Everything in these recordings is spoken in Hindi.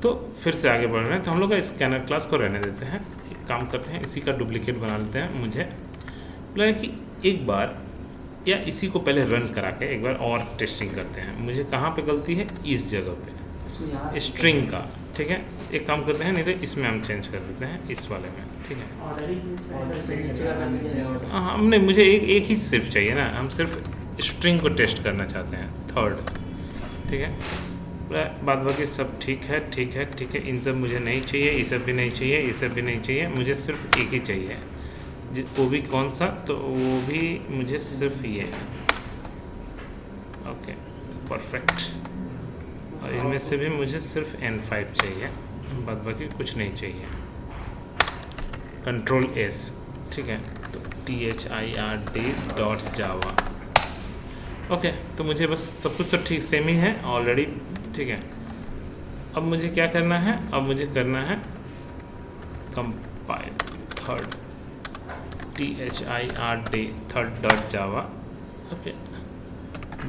तो फिर से आगे बढ़ रहे हैं, तो हम लोग का स्कैनर क्लास को रहने देते हैं। एक काम करते हैं, इसी का डुप्लीकेट बना लेते हैं। मुझे लगा कि एक बार या इसी को पहले रन करा के एक बार और टेस्टिंग करते हैं। मुझे कहाँ पे गलती है, इस जगह पे स्ट्रिंग का, ठीक है। एक काम करते हैं, नहीं तो इसमें हम चेंज कर देते हैं, इस वाले में, ठीक है। हाँ हमने, मुझे एक ही सिर्फ चाहिए ना, हम सिर्फ स्ट्रिंग को टेस्ट करना चाहते हैं, थर्ड, ठीक है। बाद बाकी सब ठीक है, ठीक है, ठीक है। इन सब मुझे नहीं चाहिए, ये सब भी नहीं चाहिए, ये सब भी नहीं चाहिए, मुझे सिर्फ एक ही चाहिए। वो भी कौन सा, तो वो भी मुझे सिर्फ ये, ओके परफेक्ट। और इनमें से भी मुझे सिर्फ N5 चाहिए, बाद बाकी कुछ नहीं चाहिए। कंट्रोल S, ठीक है। तो THIRD.java, ओके। तो मुझे बस सब कुछ तो ठीक सेम ही है ऑलरेडी, ठीक है। अब मुझे क्या करना है, अब मुझे करना है compile third, THIRD third.java, okay,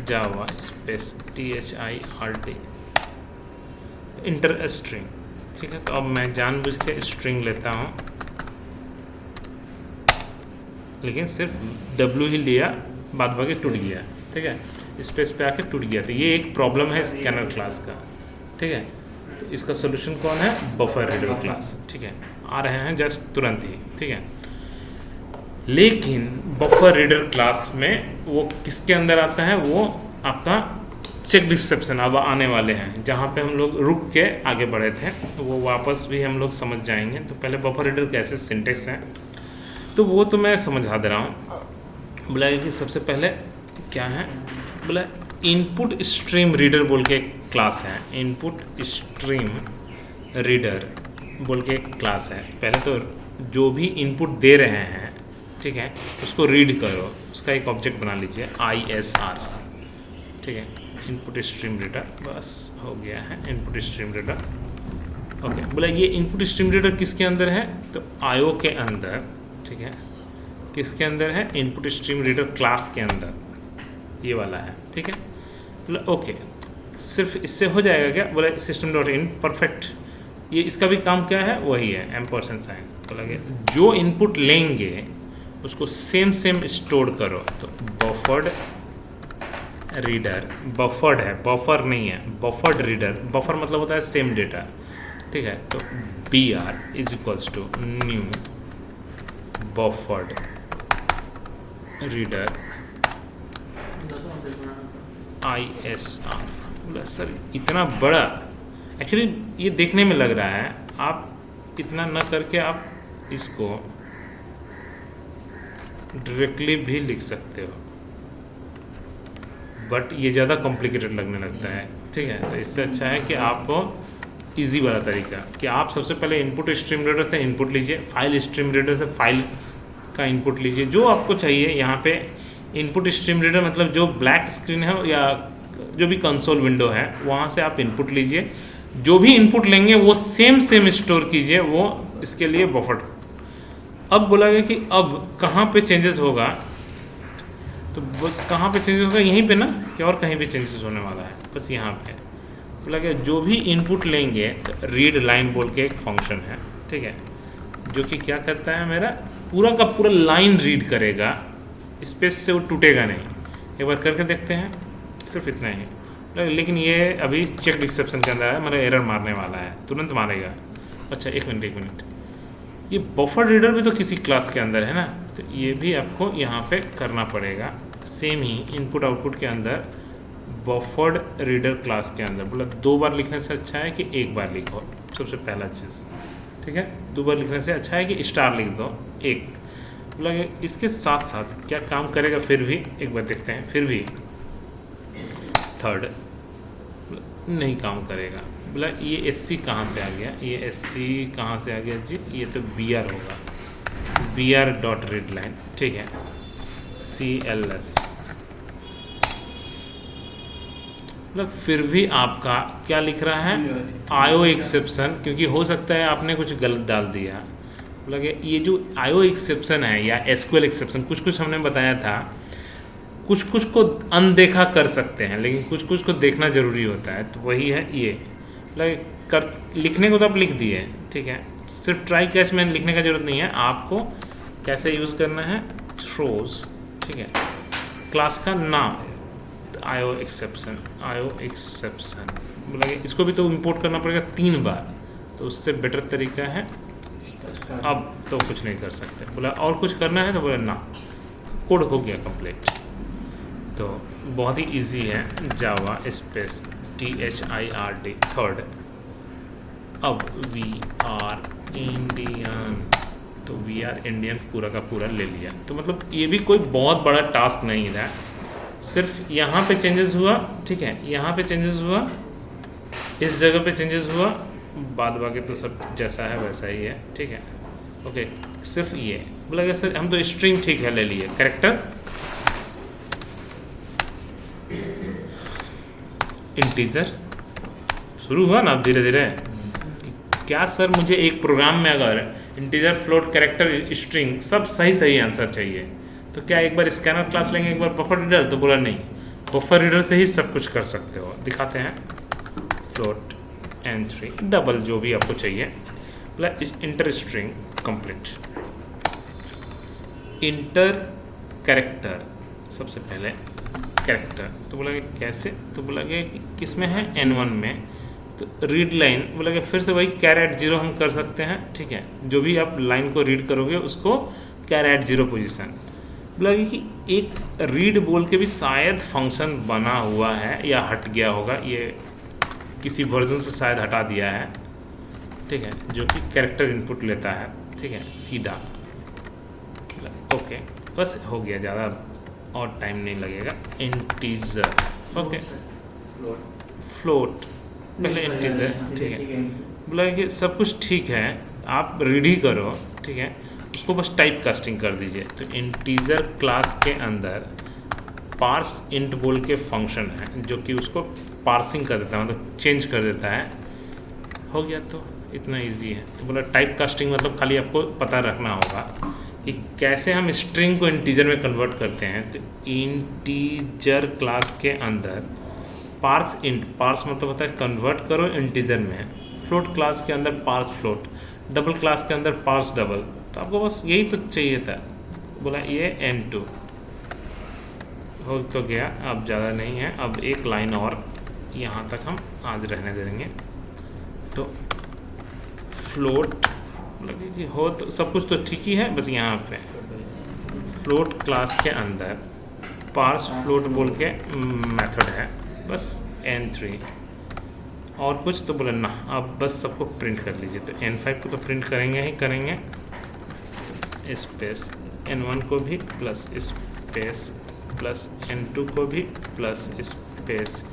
Java space THIRD enter string, ठीक है। तो अब मैं जानबूझ के स्ट्रिंग लेता हूँ, लेकिन सिर्फ W ही लिया, बाद बाकी टूट गया, ठीक है। स्पेस पे आके टूट गया। तो ये एक प्रॉब्लम है स्कैनर क्लास का, ठीक है। तो इसका सोल्यूशन कौन है, बफर रीडर क्लास, ठीक है। आ रहे हैं जस्ट तुरंत ही, ठीक है। लेकिन बफर रीडर क्लास में वो किसके अंदर आता है, वो आपका चेक डिसेप्शन अब आने वाले हैं, जहाँ पे हम लोग रुक के आगे बढ़े थे, तो वो वापस भी हम लोग समझ जाएंगे। तो पहले बफर रीडर कैसे सिंटेक्स हैं, तो वो तो मैं समझा दे रहा हूँ। बोला कि सबसे पहले क्या है, बोला इनपुट स्ट्रीम रीडर बोल के एक क्लास है, इनपुट स्ट्रीम रीडर बोल के एक क्लास है। पहले तो जो भी इनपुट दे रहे हैं, ठीक है, उसको रीड करो, उसका एक ऑब्जेक्ट बना लीजिए ISR, ठीक है। इनपुट स्ट्रीम रीडर, बस हो गया है इनपुट स्ट्रीम रीडर, ओके। बोला ये इनपुट स्ट्रीम रीडर किसके अंदर है, तो IO के अंदर, ठीक है। किसके अंदर है, इनपुट स्ट्रीम रीडर क्लास के अंदर, ये वाला है, ठीक है। बोला ओके, सिर्फ इससे हो जाएगा क्या, बोला system.in परफेक्ट। ये इसका भी काम क्या है, वही है $साइन। बोला जो इनपुट लेंगे उसको सेम स्टोर करो। तो बफर्ड रीडर, बफर्ड है, बफर नहीं है, बफर्ड रीडर, बफर मतलब होता है सेम डेटा, ठीक है। तो BR = new buffered reader ISR। बोला सर इतना बड़ा, एक्चुअली ये देखने में लग रहा है, आप इतना न करके आप इसको डायरेक्टली भी लिख सकते हो, बट ये ज़्यादा कॉम्प्लिकेटेड लगने लगता है, ठीक है। तो इससे अच्छा है कि आपको इजी वाला तरीका, कि आप सबसे पहले इनपुट स्ट्रीम रीडर से इनपुट लीजिए, फाइल स्ट्रीम रीडर से फाइल का इनपुट लीजिए, जो आपको चाहिए। यहाँ पे इनपुट स्ट्रीम रीडर मतलब जो ब्लैक स्क्रीन है या जो भी कंसोल विंडो है, वहाँ से आप इनपुट लीजिए। जो भी इनपुट लेंगे वो सेम स्टोर कीजिए, वो इसके लिए बफर। अब बोला गया कि अब कहाँ पे चेंजेस होगा, तो बस कहाँ पे चेंजेस होगा, यहीं पे ना, कि और कहीं पे चेंजेस होने वाला है, बस यहाँ पे। बोला गया जो भी इनपुट लेंगे, रीड लाइन बोल के एक फंक्शन है, ठीक है, जो कि क्या करता है, मेरा पूरा का पूरा लाइन रीड करेगा, स्पेस से वो टूटेगा नहीं। एक बार करके देखते हैं, सिर्फ इतना ही। लेकिन ये अभी चेक डिसेप्शन के अंदर है, मेरा एरर मारने वाला है, तुरंत मारेगा। अच्छा एक मिनट, ये बफर रीडर भी तो किसी क्लास के अंदर है ना, तो ये भी आपको यहाँ पे करना पड़ेगा, सेम ही इनपुट आउटपुट के अंदर बफर्ड रीडर क्लास के अंदर। बोला 2 बार लिखने से अच्छा है कि 1 बार लिखो, सबसे पहला चीज़, ठीक है। 2 बार लिखने से अच्छा है कि स्टार लिख दो, 1। बोला इसके साथ साथ क्या काम करेगा, फिर भी एक बार देखते हैं, फिर भी थर्ड नहीं काम करेगा। बोला ये SC कहाँ से आ गया, ये SC कहाँ से आ गया जी, ये तो BR होगा, BR.readline, ठीक है, CLS। मतलब फिर भी आपका क्या लिख रहा है, IO एक्सेप्शन, क्योंकि हो सकता है आपने कुछ गलत डाल दिया। बोला ये जो IO एक्सेप्शन है या SQL एक्सेप्शन, कुछ हमने बताया था, कुछ को अनदेखा कर सकते हैं, लेकिन कुछ को देखना ज़रूरी होता है, तो वही है ये। लाइक कर लिखने को तो आप लिख दिए, ठीक है, सिर्फ ट्राई कैच में लिखने का जरूरत नहीं है, आपको कैसे यूज़ करना है, थ्रोज, ठीक है, क्लास का नाम आयो एक्सेप्शन, बोला इसको भी तो इंपोर्ट करना पड़ेगा 3 बार, तो उससे बेटर तरीका है अब तो कुछ नहीं कर सकते। बोला और कुछ करना है तो बोला ना, कोड हो गया कंप्लीट। तो बहुत ही इजी है, जावा स्पेस THIRD थर्ड। अब वी आर इंडियन, तो वी आर इंडियन पूरा का पूरा ले लिया। तो मतलब ये भी कोई बहुत बड़ा टास्क नहीं है, सिर्फ यहाँ पे चेंजेस हुआ, ठीक है, यहाँ पे चेंजेस हुआ, इस जगह पे चेंजेस हुआ, बाद बाकी तो सब जैसा है वैसा ही है, ठीक है, ओके। सिर्फ ये बोला सर हम तो स्ट्रिंग ठीक है ले लिए, कैरेक्टर इंटीजर शुरू हुआ ना अब धीरे धीरे। क्या सर मुझे एक प्रोग्राम में अगर इंटीजर, फ्लोट, कैरेक्टर, स्ट्रिंग सब सही सही आंसर चाहिए, तो क्या एक बार स्कैनर क्लास लेंगे, एक बार बफर रीडर? तो बोला नहीं, बफर रीडर से ही सब कुछ कर सकते हो। दिखाते हैं, फ्लोट N3 डबल जो भी आपको चाहिए, बोला inter string complete, inter character, सबसे पहले कैरेक्टर। तो बोला कि कैसे? तो बोला कि किस में है, N1 में। तो रीड लाइन बोला कि फिर से वही @0 हम कर सकते हैं, ठीक है, जो भी आप लाइन को रीड करोगे उसको @0 पोजीशन। बोला कि एक रीड बोल के भी शायद फंक्शन बना हुआ है या हट गया होगा, ये किसी वर्जन से शायद हटा दिया है, ठीक है, जो कि कैरेक्टर इनपुट लेता है, ठीक है, सीधा। ओके बस हो गया, ज़्यादा और टाइम नहीं लगेगा। इंटीजर, ओके, फ्लोट पहले इंटीजर, ठीक है। बोला कि सब कुछ ठीक है, आप रीड ही करो, ठीक है, उसको बस टाइप कास्टिंग कर दीजिए। तो इंटीजर क्लास के अंदर पार्स इंट बोल के फंक्शन है जो कि उसको पार्सिंग कर देता है, मतलब चेंज कर देता है। हो गया, तो इतना इजी है। तो बोला टाइप कास्टिंग मतलब खाली आपको पता रखना होगा कि कैसे हम स्ट्रिंग को इंटीजर में कन्वर्ट करते हैं। तो इंटीजर क्लास के अंदर पार्स इंट, पार्स मतलब होता है कन्वर्ट करो इंटीजर में, फ्लोट क्लास के अंदर पार्स फ्लोट, डबल क्लास के अंदर पार्स डबल। तो आपको बस यही तो चाहिए था। बोला ये N2 हो तो गया, अब ज़्यादा नहीं है, अब एक लाइन और यहाँ तक हम आज रहने देंगे। तो फ्लोट लगे कि हो तो सब कुछ तो ठीक ही है, बस यहाँ पे फ्लोट क्लास के अंदर पार्स फ्लोट बोल के मेथड है, बस N3 और कुछ तो बोले ना, अब बस सबको प्रिंट कर लीजिए। तो N5 को तो प्रिंट करेंगे ही करेंगे, स्पेस N1 को भी प्लस स्पेस प्लस N2 को भी प्लस स्पेस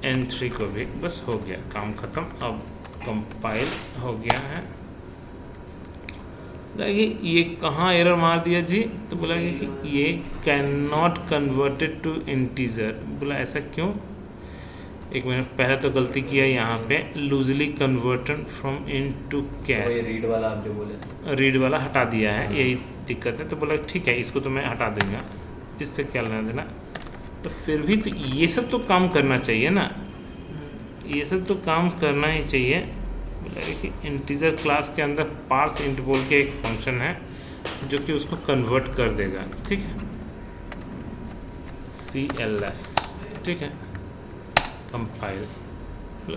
N3 को भी, बस हो गया, काम ख़त्म। अब कंपाइल हो गया है। देखिए ये कहाँ एरर मार दिया जी? तो बोला कि ये can not converted to integer. बोला ऐसा क्यों? एक मिनट, पहले तो गलती किया यहाँ पे, loosely converted from int to char, read वाला आप जो बोले थे, रीड वाला हटा दिया है, यही दिक्कत है। तो बोला ठीक है, इसको तो मैं हटा दूंगा, इससे क्या लेना देना। तो फिर भी तो ये सब तो काम करना चाहिए ना, ये सब तो काम करना ही चाहिए। बोला कि इंटीजर क्लास के अंदर पार्स इंट बोल के एक फंक्शन है जो कि उसको कन्वर्ट कर देगा, ठीक है, CLS, ठीक है, कंपाइल।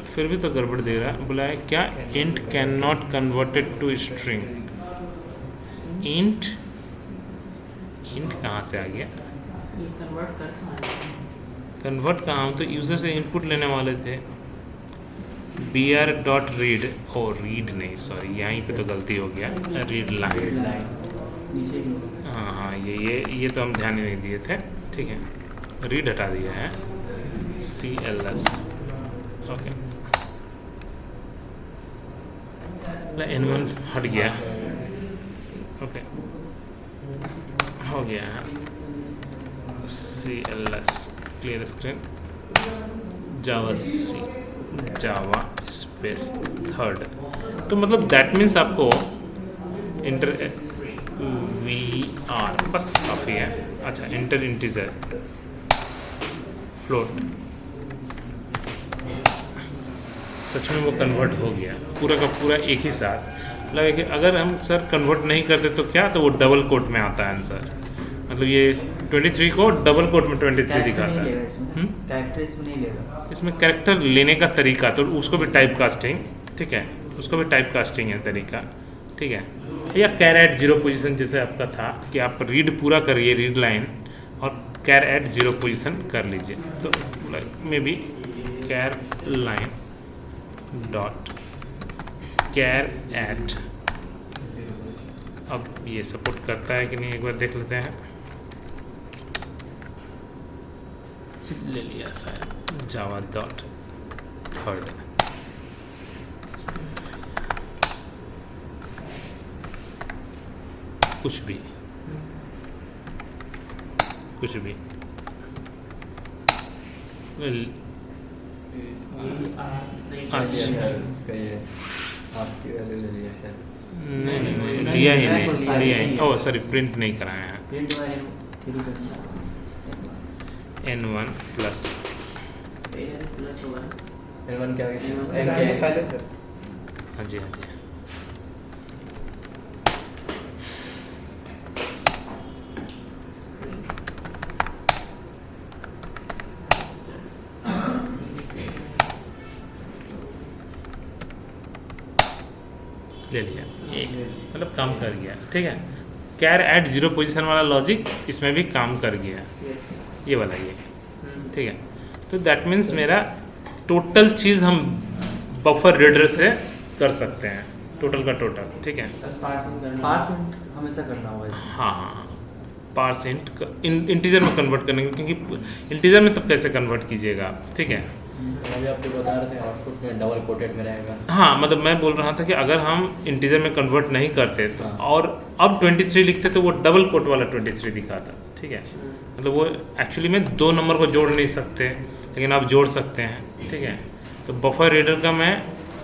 फिर भी तो गड़बड़ दे रहा है। बोला है क्या, int can not converted to string. Int कहाँ से आ गया? कन्वर्ट कहाँ, हम तो यूज़र से इनपुट लेने वाले थे। br.read, ओ रीड नहीं, सॉरी यहीं पे तो गलती हो गया, रीड लाइन। हाँ, ये तो हम ध्यान ही नहीं दिए थे, ठीक है, रीड हटा दिया है, CLS, ओके। N1 हट गया, ओके, हो गया है, CLS, clear screen, Java space third. तो मतलब दैट मीन्स आपको इंटर VR बस काफ़ी है। अच्छा, इंटर इंटीजर फ्लोट सच में वो कन्वर्ट हो गया पूरा का पूरा एक ही साथ। मतलब है कि अगर हम सर कन्वर्ट नहीं करते तो क्या, तो वो डबल कोट में आता है आंसर। मतलब ये 23 को डबल कोट में 23 दिखाता है। कैरेक्टर इसमें नहीं लेगा। इसमें कैरेक्टर लेने का तरीका, तो उसको भी टाइप कास्टिंग, ठीक है, उसको भी टाइप कास्टिंग है तरीका, ठीक है। या कैर एट जीरो पोजीशन जैसे आपका था कि आप रीड पूरा करिए, रीड लाइन, और कैर एट जीरो पोजीशन कर लीजिए। तो may be char line dot char at, अब ये सपोर्ट करता है कि नहीं एक बार देख लेते हैं। ले लिया शायद जावा डॉट थर्ड, कुछ भी अच्छा, इसका ये आस्की वैल्यू ले लिया शायद। नहीं लिया ही नहीं, ओह सॉरी, प्रिंट नहीं कराया है। प्रिंट वाले n1 प्लस प्लस होगा N1 क्या N1 है? से N क्या है? पहले हाँ जी हाँ जी, ले लिया, मतलब काम कर गया, ठीक है। कैर एट जीरो पोजीशन वाला लॉजिक इसमें भी काम कर गया, ये वाला ये, ठीक है। तो दैट मीन्स मेरा टोटल चीज़ हम बफर रीडर से कर सकते हैं, टोटल का टोटल, ठीक है। पार्सेंट हमेशा करना होगा इसमें। हाँ, पार्सेंट इंटीजर में कन्वर्ट करने के, क्योंकि इंटीजर में तब कैसे कन्वर्ट कीजिएगा, ठीक है। अभी आपको बता रहे थे आउटपुट में डबल कोटेड में रहेगा। हाँ, मतलब मैं बोल रहा था कि अगर हम इंटीजर में कन्वर्ट नहीं करते तो और अब 23 लिखते तो वो डबल कोट वाला 23 दिखाता, ठीक है। मतलब वो एक्चुअली में दो नंबर को जोड़ नहीं सकते, लेकिन आप जोड़ सकते हैं, ठीक है। तो बफर रीडर का मैं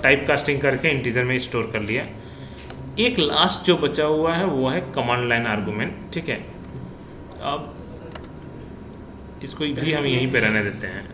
टाइप कास्टिंग करके इंटीजर में स्टोर कर लिया। एक लास्ट जो बचा हुआ है वो है कमांड लाइन आर्गूमेंट, ठीक है। अब इसको भी हम यहीं पे रहने देते हैं।